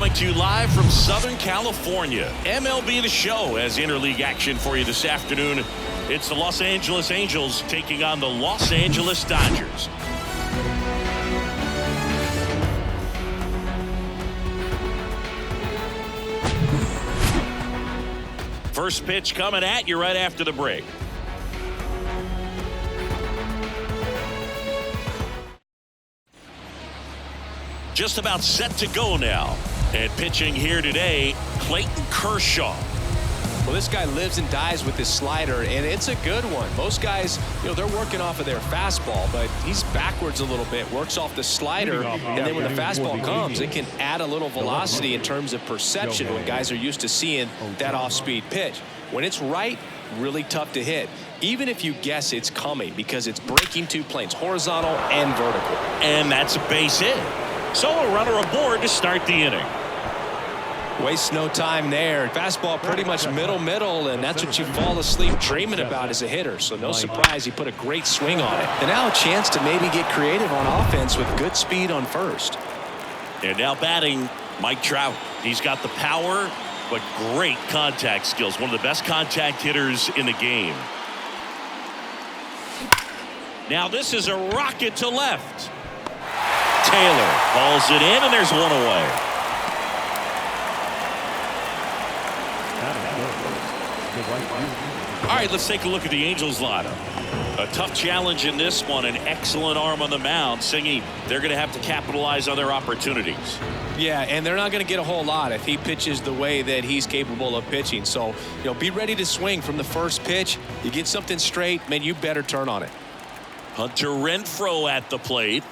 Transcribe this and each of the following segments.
coming to you live from Southern California. MLB The Show has interleague action for you this afternoon. It's the Los Angeles Angels taking on the Los Angeles Dodgers. First pitch coming at you right after the break. Just about set to go now. And pitching here today, Clayton Kershaw. Well, this guy lives and dies with his slider, and it's a good one. Most guys, they're working off of their fastball, but he's backwards a little bit, works off the slider, and then when the fastball comes, it can add a little velocity in terms of perception when guys are used to seeing that off-speed pitch. When it's right, really tough to hit, even if you guess it's coming, because it's breaking two planes, horizontal and vertical. And that's a base hit. So a runner aboard to start the inning. Wastes no time there. Fastball pretty much middle, and that's what you fall asleep dreaming about as a hitter. So no surprise he put a great swing on it. And now a chance to maybe get creative on offense with good speed on first. And now batting, Mike Trout. He's got the power, but great contact skills. One of the best contact hitters in the game. Now this is a rocket to left. Taylor hauls it in, and there's one away. All right, let's take a look at the Angels lineup. A tough challenge in this one. An excellent arm on the mound. Singy, they're going to have to capitalize on their opportunities. Yeah, and they're not going to get a whole lot if he pitches the way that he's capable of pitching. So, be ready to swing from the first pitch. You get something straight, man, you better turn on it. Hunter Renfroe at the plate.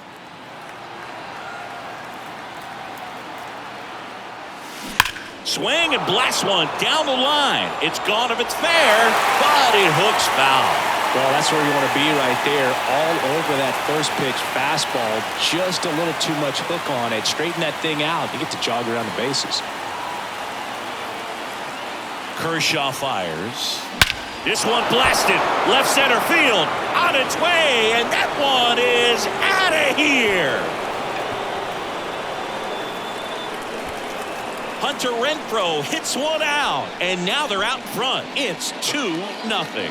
Swing and blast one down the line. It's gone if it's fair, but it hooks foul. Well, that's where you want to be right there. All over that first pitch fastball. Just a little too much hook on it. Straighten that thing out. You get to jog around the bases. Kershaw fires. This one blasted. Left center field. On its way. And that one is out of here. Hunter Renfroe hits one out, and now they're out in front. It's 2-0.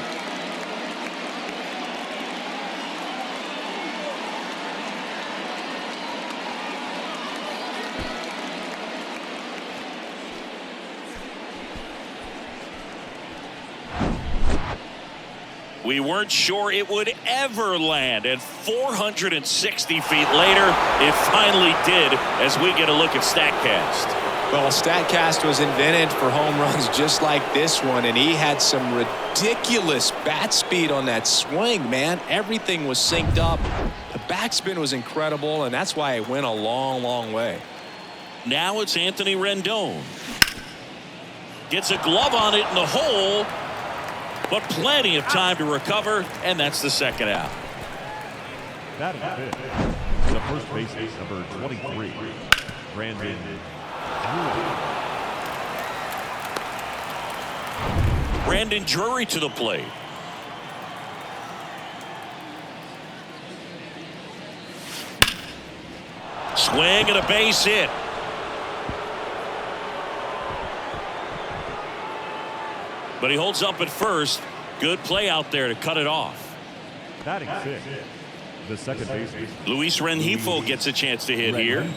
We weren't sure it would ever land, and 460 feet later, it finally did as we get a look at StatCast. Well, StatCast was invented for home runs just like this one, and he had some ridiculous bat speed on that swing, man. Everything was synced up. The backspin was incredible, and that's why it went a long, long way. Now it's Anthony Rendon. Gets a glove on it in the hole, but plenty of time to recover, and that's the second out. That is it. The first baseman, number 23, Brandon. Brandon Drury to the plate. Swing and a base hit. But he holds up at first. Good play out there to cut it off. Batting sixth, the second baseman, Luis Rengifo gets a chance to hit here.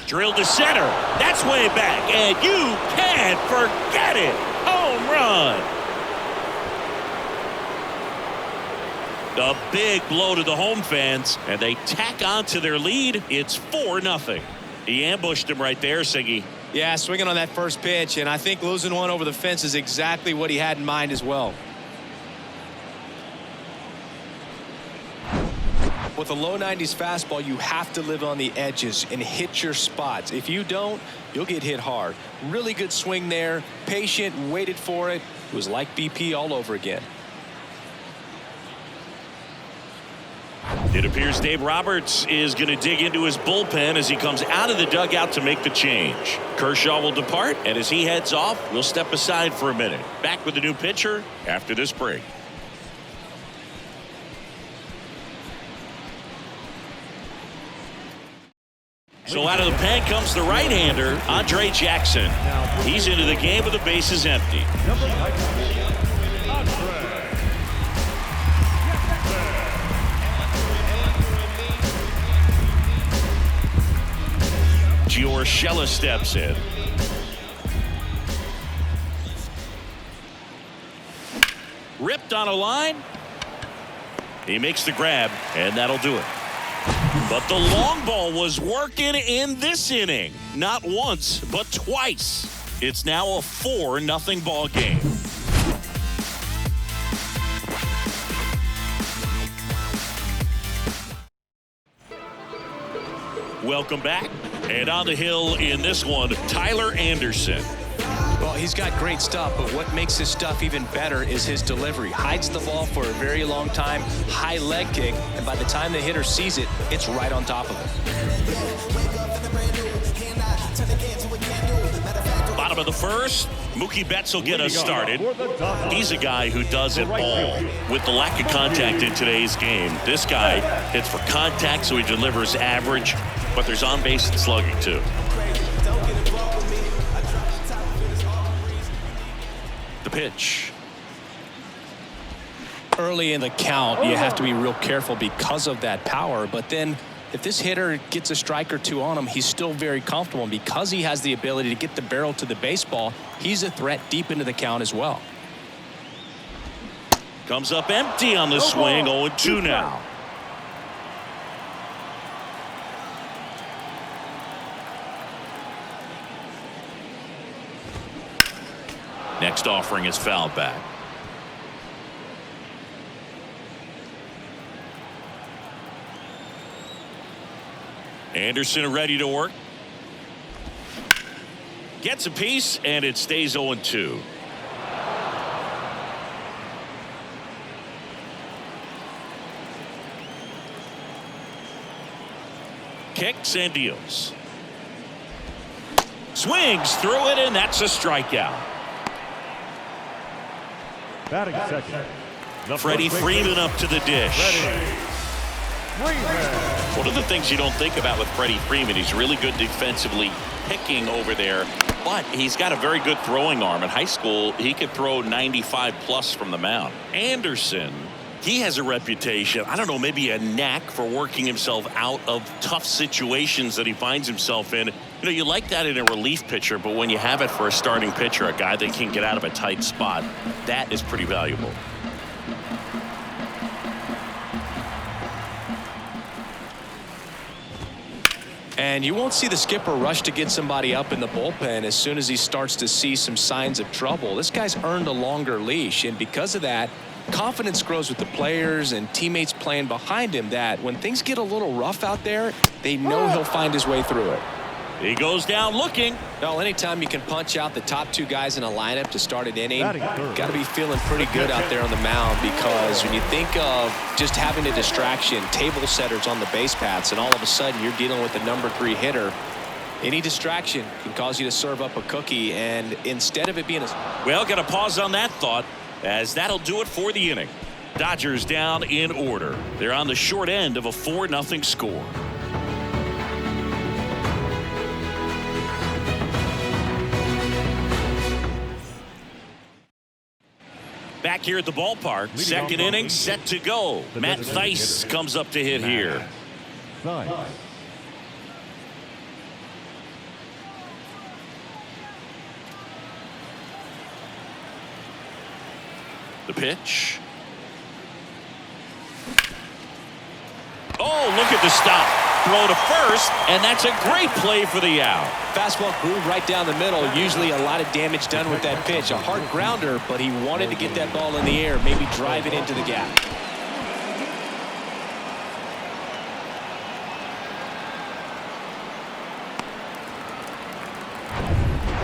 Drilled to center. That's way back, and you can't forget it. Home run. A big blow to the home fans, and they tack on to their lead. It's 4-0. He ambushed him right there, Siggy. Yeah, swinging on that first pitch, and I think losing one over the fence is exactly what he had in mind as well. With a low 90s fastball, you have to live on the edges and hit your spots. If you don't, you'll get hit hard. Really good swing there. Patient, waited for it. It was like BP all over again. It appears Dave Roberts is going to dig into his bullpen as he comes out of the dugout to make the change. Kershaw will depart, and as he heads off, we'll step aside for a minute. Back with the new pitcher after this break. So out of the pen comes the right-hander, Andre Jackson. He's into the game with the bases empty. Giorgella steps in. Ripped on a line. He makes the grab, and that'll do it. But the long ball was working in this inning. Not once, but twice. It's now a 4-0 ball game. Welcome back. And on the hill in this one, Tyler Anderson. Well, he's got great stuff, but what makes his stuff even better is his delivery. Hides the ball for a very long time, high leg kick, and by the time the hitter sees it, it's right on top of him. Bottom of the first, Mookie Betts will get us started. He's a guy who does it all. With the lack of contact in today's game, this guy hits for contact, so he delivers average, but there's on-base and slugging too. The pitch. Early in the count, you have to be real careful because of that power, but then if this hitter gets a strike or two on him, he's still very comfortable, and because he has the ability to get the barrel to the baseball, he's a threat deep into the count as well. Comes up empty on the swing. 0-2 now. Next offering is fouled back. Anderson ready to work. Gets a piece, and it stays 0-2. Kicks and deals. Swings through it, and that's a strikeout. Batting second. Freddie Freeman up to the dish. One of the things you don't think about with Freddie Freeman, he's really good defensively picking over there, but he's got a very good throwing arm. In high school, he could throw 95 plus from the mound. Anderson, he has a reputation, I don't know, maybe a knack for working himself out of tough situations that he finds himself in. You know, you like that in a relief pitcher, but when you have it for a starting pitcher, a guy that can get out of a tight spot, that is pretty valuable. And you won't see the skipper rush to get somebody up in the bullpen as soon as he starts to see some signs of trouble. This guy's earned a longer leash, and because of that, confidence grows with the players and teammates playing behind him, that when things get a little rough out there, they know he'll find his way through it. He goes down looking. Well, anytime you can punch out the top two guys in a lineup to start an inning, got to be feeling pretty good out there on the mound, because when you think of just having a distraction, table setters on the base paths, and all of a sudden you're dealing with the number 3 hitter, any distraction can cause you to serve up a cookie, and instead of it being a... Well, got to pause on that thought, as that'll do it for the inning. Dodgers down in order. They're on the short end of a 4-0 score. Back here at the ballpark, second inning set to go. Matt Thaiss comes up to hit here. The pitch. Oh, look at the stop. Throw to first, and that's a great play for the out. Fastball groove right down the middle. Usually a lot of damage done with that pitch. A hard grounder, but he wanted to get that ball in the air, maybe drive it into the gap.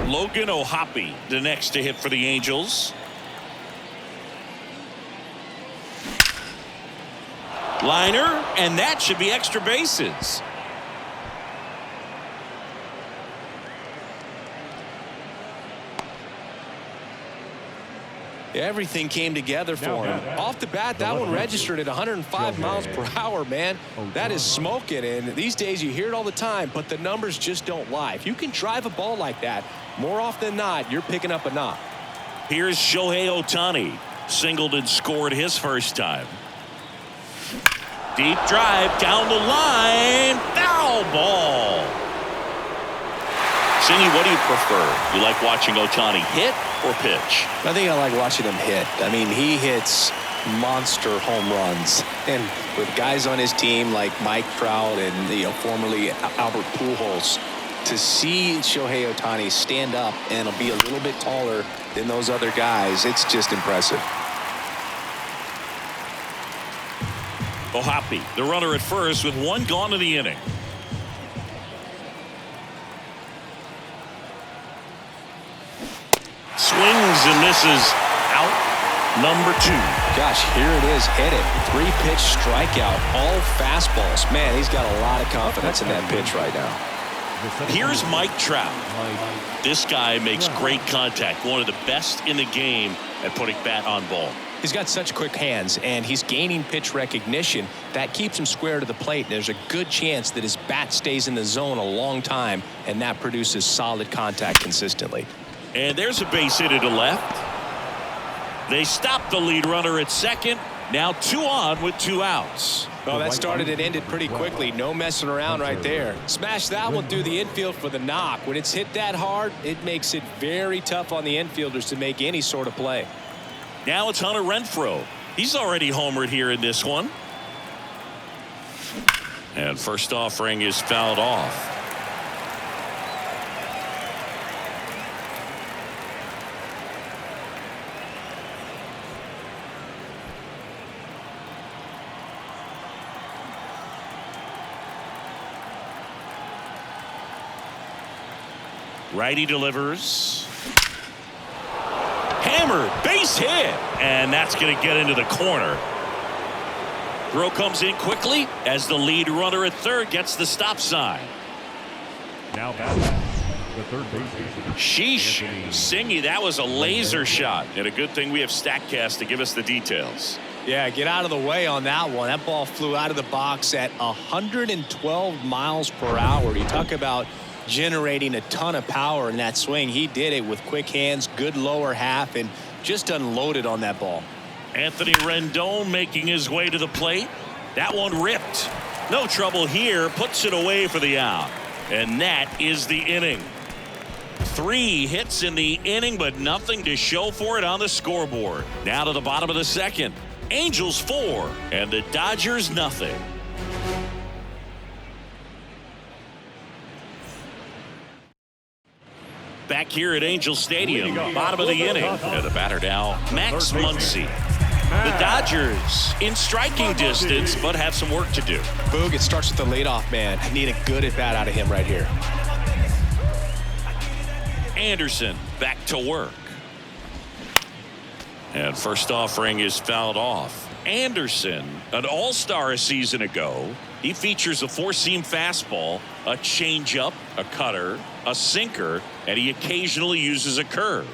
Logan O'Hoppe, the next to hit for the Angels. Liner, and that should be extra bases. Everything came together for him. Off the bat, that one registered at 105 miles per hour, man. That is smoking, and these days you hear it all the time, but the numbers just don't lie. If you can drive a ball like that, more often than not, you're picking up a knock. Here's Shohei Ohtani. Singled and scored his first time. Deep drive down the line. Foul ball. Singy, what do you prefer? You like watching Ohtani hit or pitch? I think I like watching him hit. I mean, he hits monster home runs. And with guys on his team like Mike Trout and formerly Albert Pujols, to see Shohei Ohtani stand up and be a little bit taller than those other guys, it's just impressive. Ohapi, the runner at first with one gone in the inning. Swings and misses. Out number 2. Gosh, here it is. Hit it. 3-pitch strikeout. All fastballs. Man, he's got a lot of confidence in that pitch right now. Here's Mike Trout. This guy makes great contact. One of the best in the game at putting bat on ball. He's got such quick hands, and he's gaining pitch recognition. That keeps him square to the plate. There's a good chance that his bat stays in the zone a long time, and that produces solid contact consistently. And there's a base hit to left. They stop the lead runner at second. Now 2 on with 2 outs. Well, that started and ended pretty quickly. No messing around right there. Smash that one through the infield for the knock. When it's hit that hard, it makes it very tough on the infielders to make any sort of play. Now it's Hunter Renfroe. He's already homered here in this one. And first offering is fouled off. Righty delivers. Hammered, base hit, and that's going to get into the corner. Throw comes in quickly as the lead runner at third gets the stop sign. Now batting the third baseman. Sheesh, Singy, that was a laser shot, and a good thing we have StatCast to give us the details. Yeah, get out of the way on that one. That ball flew out of the box at 112 miles per hour. You talk about generating a ton of power in that swing. He did it with quick hands, good lower half, and just unloaded on that ball. Anthony Rendon making his way to the plate. That one ripped. No trouble here. Puts it away for the out. And that is the inning. 3 hits in the inning, but nothing to show for it on the scoreboard. Now to the bottom of the second. Angels 4 and the Dodgers nothing. Back here at Angel Stadium, bottom of the inning. And the batter now, Max Muncy. The Dodgers in striking distance, but have some work to do. Boog, it starts with the leadoff man. I need a good at-bat out of him right here. Anderson back to work. And first offering is fouled off. Anderson, an all-star a season ago. He features a 4-seam fastball, a changeup, a cutter, a sinker, and he occasionally uses a curve.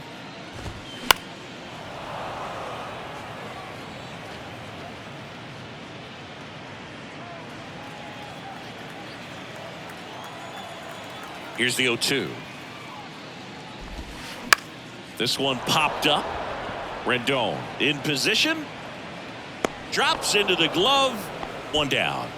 Here's the 0-2. This one popped up. Rendon in position. Drops into the glove. 1 down.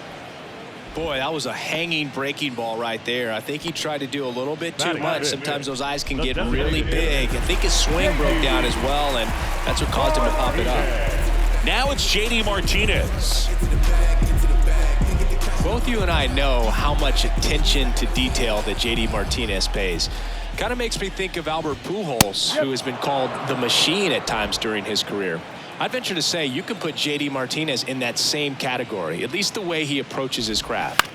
Boy, that was a hanging breaking ball right there. I think he tried to do a little bit too much. Sometimes those eyes can get really big. I think his swing broke down as well, and that's what caused him to pop it up. Now it's J.D. Martinez. Both you and I know how much attention to detail that J.D. Martinez pays. Kind of makes me think of Albert Pujols, who has been called the machine at times during his career. I'd venture to say you can put J.D. Martinez in that same category, at least the way he approaches his craft.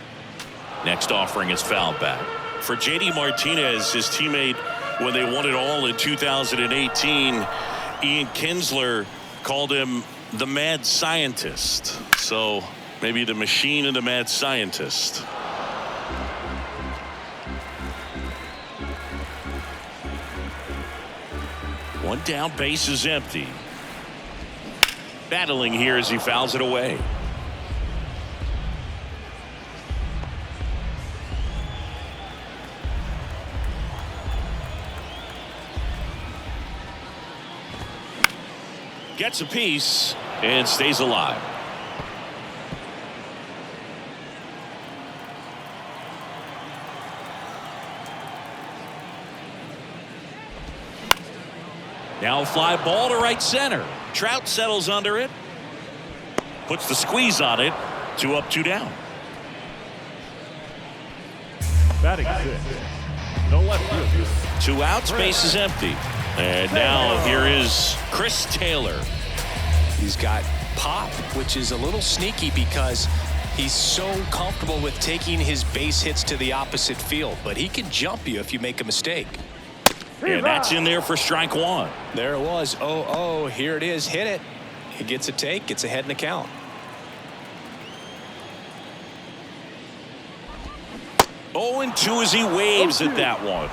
Next offering is fouled back. For J.D. Martinez, his teammate, when they won it all in 2018, Ian Kinsler called him the mad scientist. So maybe the machine and the mad scientist. One down, base is empty. Battling here as he fouls it away. Gets a piece and stays alive. Now a fly ball to right center. Trout settles under it. Puts the squeeze on it. 2 up, 2 down. Batting 6. No left field. 2 outs, base is empty. And now here is Chris Taylor. He's got pop, which is a little sneaky because he's so comfortable with taking his base hits to the opposite field. But he can jump you if you make a mistake. And that's in there for strike 1. There it was. Oh, here it is. Hit it. He gets a take, gets ahead in the count. Oh, and 2 as he waves at that one.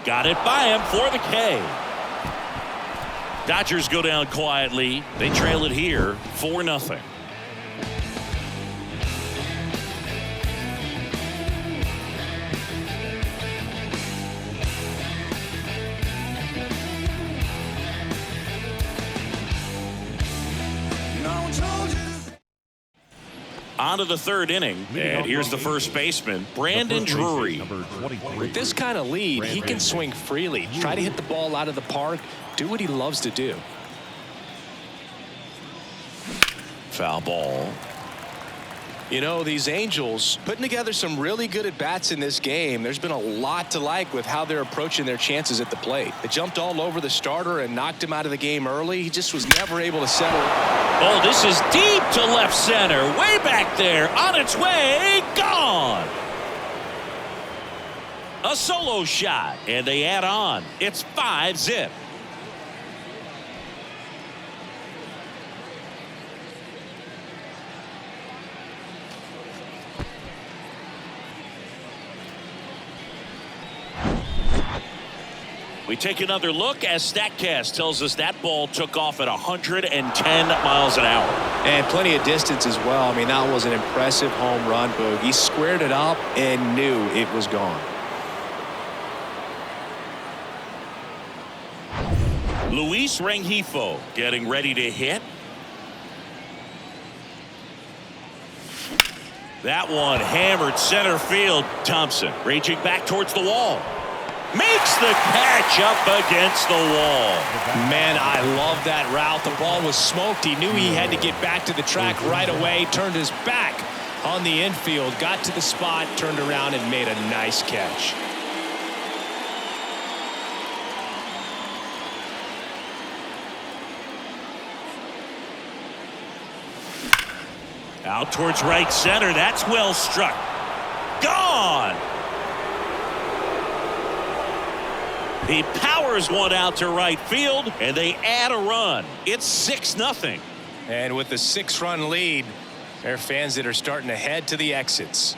Got it by him for the K. Dodgers go down quietly. They trail it here 4-0. On to the 3rd inning, and here's the first baseman, Brandon Drury. With this kind of lead, he can swing freely, try to hit the ball out of the park, do what he loves to do. Foul ball. You know, these Angels putting together some really good at-bats in this game. There's been a lot to like with how they're approaching their chances at the plate. They jumped all over the starter and knocked him out of the game early. He just was never able to settle. Oh, this is deep to left center. Way back there. On its way. Gone. A solo shot. And they add on. It's 5-zip. We take another look as StatCast tells us that ball took off at 110 miles an hour. And plenty of distance as well. I mean, that was an impressive home run, Boog. He squared it up and knew it was gone. Luis Rengifo getting ready to hit. That one hammered center field. Thompson reaching back towards the wall. Makes the catch up against the wall. Man, I love that route. The ball was smoked. He knew he had to get back to the track right away. Turned his back on the infield. Got to the spot, turned around, and made a nice catch. Out towards right center. That's well struck. Gone. He powers one out to right field, and they add a run. It's 6-0. And with the 6-run lead, there are fans that are starting to head to the exits.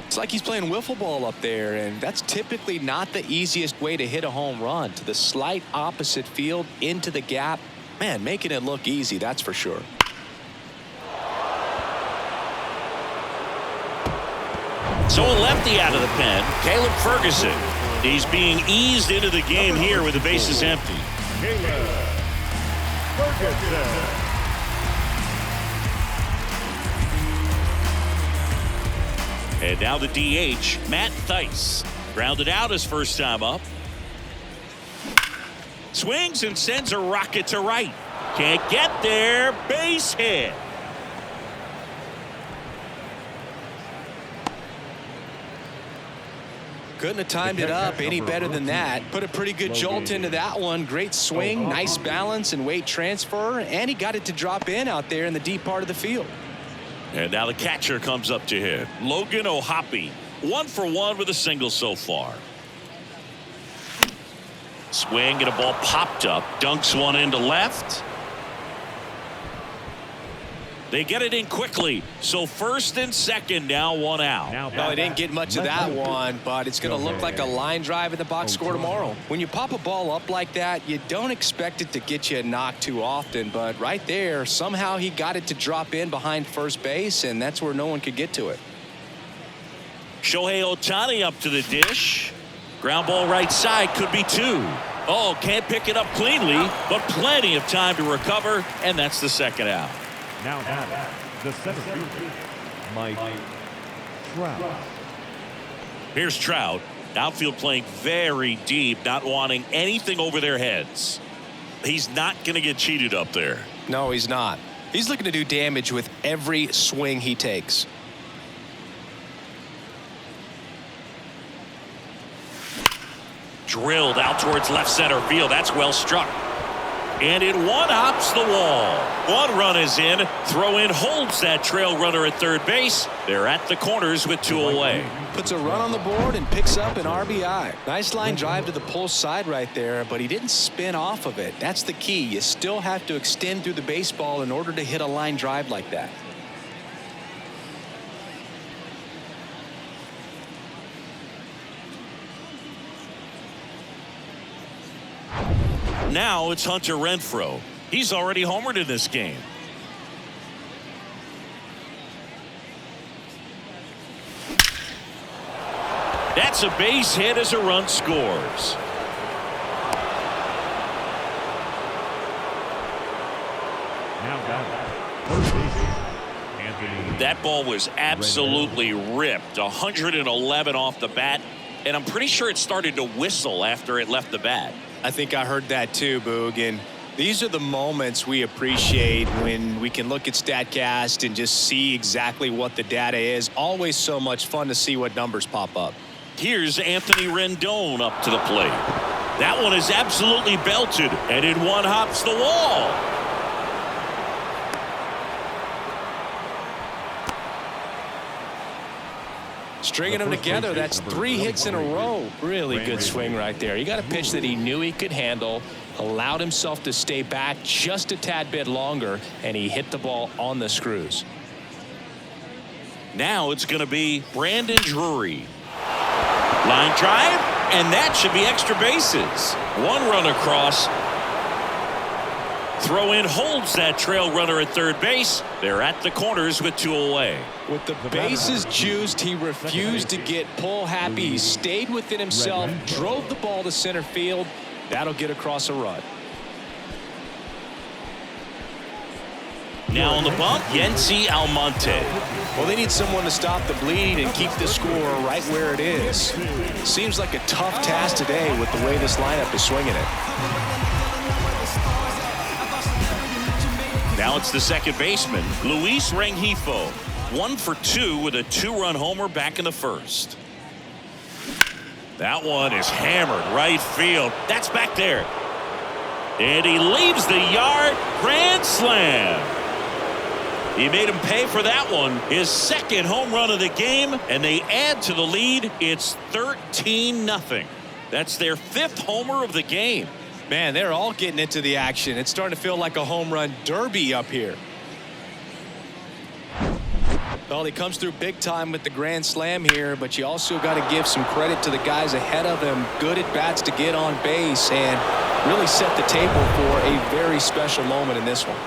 It's like he's playing wiffle ball up there, and that's typically not the easiest way to hit a home run. To the slight opposite field, into the gap. Man, making it look easy, that's for sure. So a lefty out of the pen, Caleb Ferguson. He's being eased into the game here with the bases empty. Caleb Ferguson. And now the DH, Matt Thaiss. Grounded out his first time up. Swings and sends a rocket to right. Can't get there. Base hit. Couldn't have timed it up any better than that. Put a pretty good jolt into that one. Great swing, nice balance and weight transfer, and he got it to drop in out there in the deep part of the field. And now the catcher comes up to hit. Logan O'Hoppe, 1 for 1 with a single so far. Swing and a ball popped up. Dunks one into left. They get it in quickly. So first and second, now one out. Well, he didn't get much of that one, but it's going to look like a line drive in the box score tomorrow. When you pop a ball up like that, you don't expect it to get you a knock too often, but right there, somehow he got it to drop in behind first base, and that's where no one could get to it. Shohei Ohtani up to the dish. Ground ball right side, could be two. Oh, can't pick it up cleanly, but plenty of time to recover, and that's the second out. Now batting, the center fielder, Mike Trout. Here's Trout. Outfield playing very deep, not wanting anything over their heads. He's not going to get cheated up there. No, he's not. He's looking to do damage with every swing he takes. Drilled out towards left center field. That's well struck. And it one-hops the wall. One run is in. Throw in holds that trail runner at third base. They're at the corners with two away. Puts a run on the board and picks up an RBI. Nice line drive to the pull side right there, but he didn't spin off of it. That's the key. You still have to extend through the baseball in order to hit a line drive like that. Now it's Hunter Renfroe. He's already homered in this game. That's a base hit as a run scores. Now batting, first base, Anthony. That ball was absolutely ripped. 111 off the bat, and I'm pretty sure it started to whistle after it left the bat. I think I heard that too, Boog. And these are the moments we appreciate when we can look at StatCast and just see exactly what the data is. Always so much fun to see what numbers pop up. Here's Anthony Rendon up to the plate. That one is absolutely belted, and it one-hops the wall. Stringing them together, that's 3 hits in a row. Really good swing right there. He got a pitch that he knew he could handle, allowed himself to stay back just a tad bit longer, and he hit the ball on the screws. Now it's going to be Brandon Drury. Line drive, and that should be extra bases. One run across. Throw in holds that trail runner at third base. They're at the corners with two away. With the bases juiced, he refused to get pull happy. He stayed within himself, drove the ball to center field. That'll get across a run. Now on the bump, Yency Almonte. Well, they need someone to stop the bleed and keep the score right where it is. Seems like a tough task today with the way this lineup is swinging it. Now it's the second baseman, Luis Rengifo. 1 for 2 with a 2-run homer back in the first. That one is hammered right field. That's back there. And he leaves the yard. Grand slam. He made him pay for that one. His second home run of the game, and they add to the lead. It's 13-0. That's their 5th homer of the game. Man, they're all getting into the action. It's starting to feel like a home run derby up here. Well, he comes through big time with the grand slam here, but you also got to give some credit to the guys ahead of him. Good at bats to get on base and really set the table for a very special moment in this one.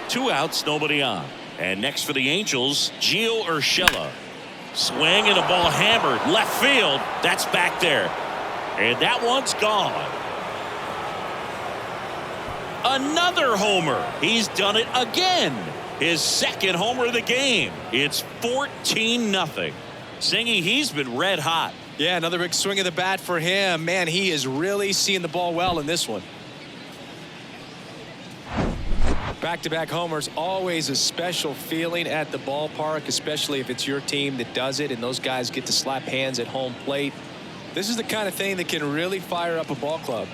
2 outs, nobody on. And next for the Angels, Gio Urshela. Swing and a ball hammered left field. That's back there. And that one's gone. Another homer. He's done it again. His second homer of the game. It's 14-0. Singy, he's been red hot. Yeah, another big swing of the bat for him. Man, he is really seeing the ball well in this one. Back-to-back homers, always a special feeling at the ballpark, especially if it's your team that does it and those guys get to slap hands at home plate. This is the kind of thing that can really fire up a ball club.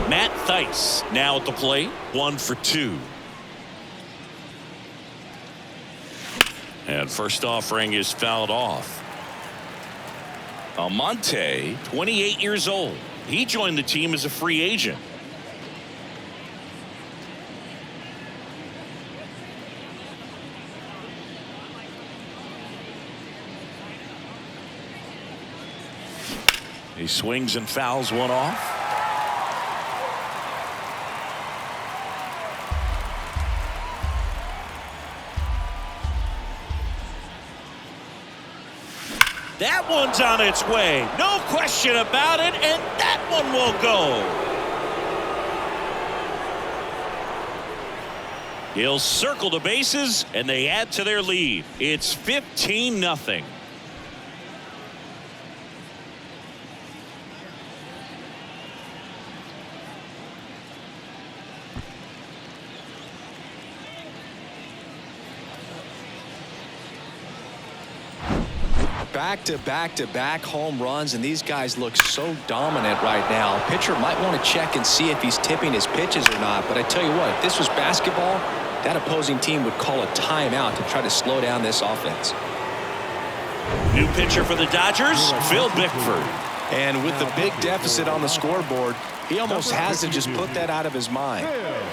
Matt Thaiss now at the plate. 1 for 2. And first offering is fouled off. Almonte, 28 years old. He joined the team as a free agent. He swings and fouls one off. That one's on its way. No question about it, and that one will go. He'll circle the bases, and they add to their lead. It's 15-0. Back-to-back-to-back home runs, and these guys look so dominant right now. Pitcher might want to check and see if he's tipping his pitches or not, but I tell you what, if this was basketball, that opposing team would call a timeout to try to slow down this offense. New pitcher for the Dodgers, Phil Bickford. And with the big deficit on the scoreboard, he almost has to just put that out of his mind.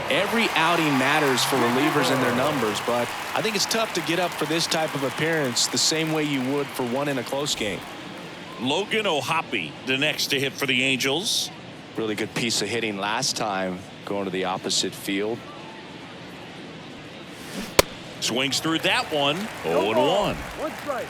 Every outing matters for relievers and their numbers, but I think it's tough to get up for this type of appearance the same way you would for one in a close game. Logan O'Hoppe, the next to hit for the Angels. Really good piece of hitting last time, going to the opposite field. Swings through that one. 0-1. One strike.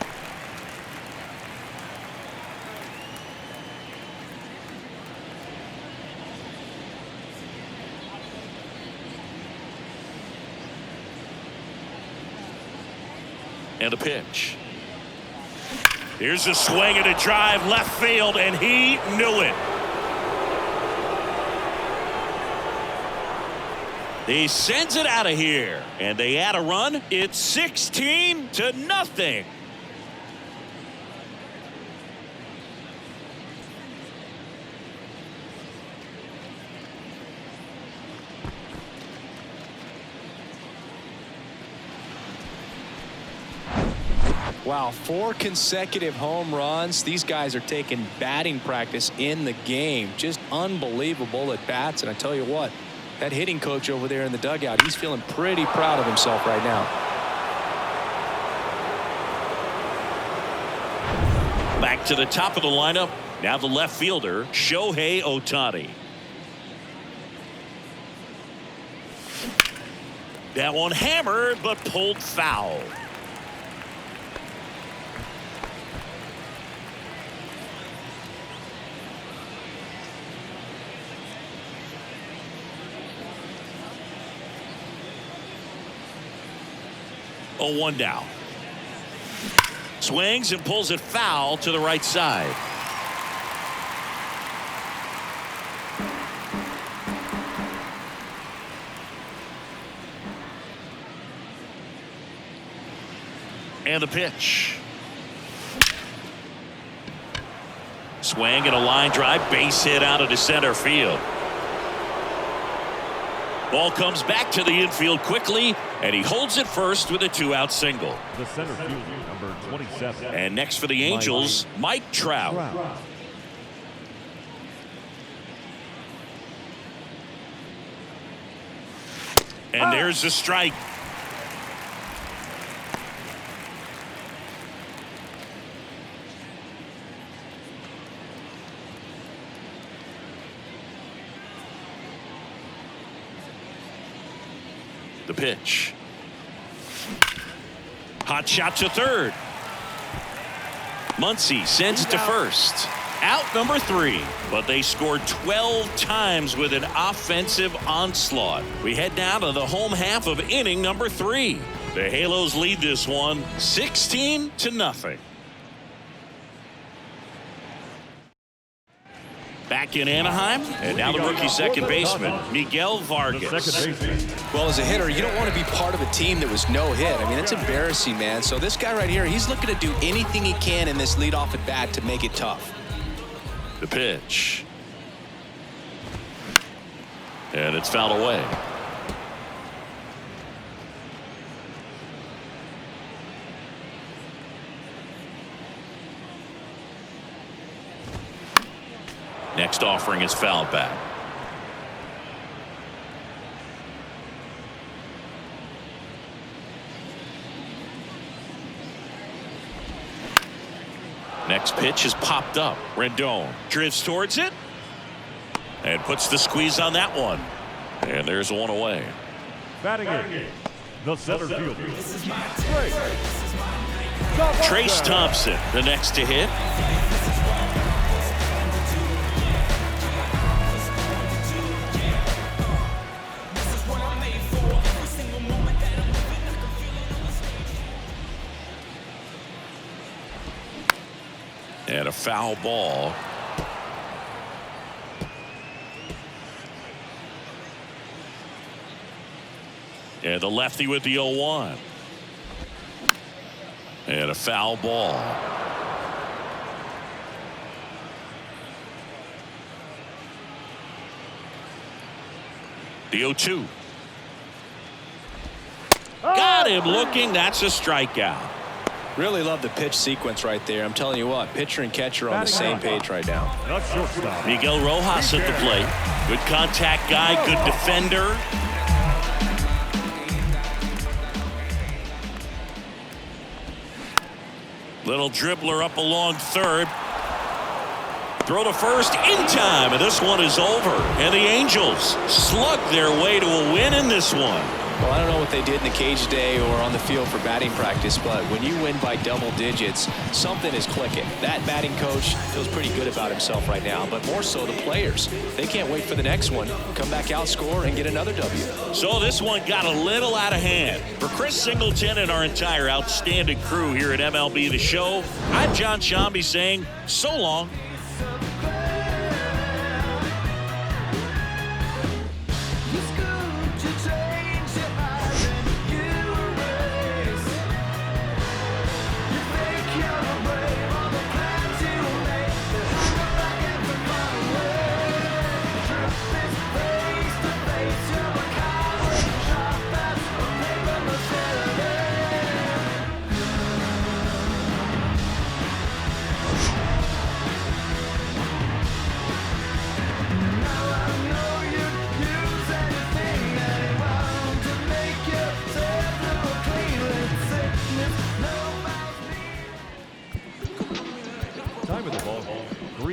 And a pitch. Here's a swing and a drive left field, and he knew it. He sends it out of here, and they add a run. It's 16-0. Wow, 4 consecutive home runs. These guys are taking batting practice in the game. Just unbelievable at bats. And I tell you what, that hitting coach over there in the dugout, he's feeling pretty proud of himself right now. Back to the top of the lineup. Now the left fielder, Shohei Ohtani. That one hammered, but pulled foul. Oh, 1 down. Swings and pulls it foul to the right side. And the pitch. Swing and a line drive, base hit out of center field. Ball comes back to the infield quickly, and he holds it first with a 2-out single. The center fielder, number 27. And next for the Angels, Mike Trout. And there's a strike. The pitch. Hot shot to third. Muncy sends it to first. Out number 3. But they scored 12 times with an offensive onslaught. We head down to the home half of inning number 3. The Halos lead this one 16-0. Back in Anaheim, and now the rookie second baseman, Miguel Vargas. Well, as a hitter, you don't want to be part of a team that was no hit. I mean, it's embarrassing, man. So this guy right here, he's looking to do anything he can in this leadoff at bat to make it tough. The pitch. And it's fouled away. Next offering is fouled back. Next pitch is popped up. Rendon drifts towards it and puts the squeeze on that one. And there's one away. Batting in, the center fielder, Trace Thompson, the next to hit. And a foul ball. And the lefty with the 0-1. And a foul ball. The 0-2. Got him looking. That's a strikeout. Really love the pitch sequence right there. I'm telling you what, pitcher and catcher are on the same page right now. Miguel Rojas at the plate. Good contact guy, good defender. Little dribbler up along third. Throw to first in time, and this one is over. And the Angels slug their way to a win in this one. Well, I don't know what they did in the cage today or on the field for batting practice, but when you win by double digits, something is clicking. That batting coach feels pretty good about himself right now, but more so the players. They can't wait for the next one. Come back out, score, and get another W. So this one got a little out of hand. For Chris Singleton and our entire outstanding crew here at MLB The Show, I'm John Shambi saying so long.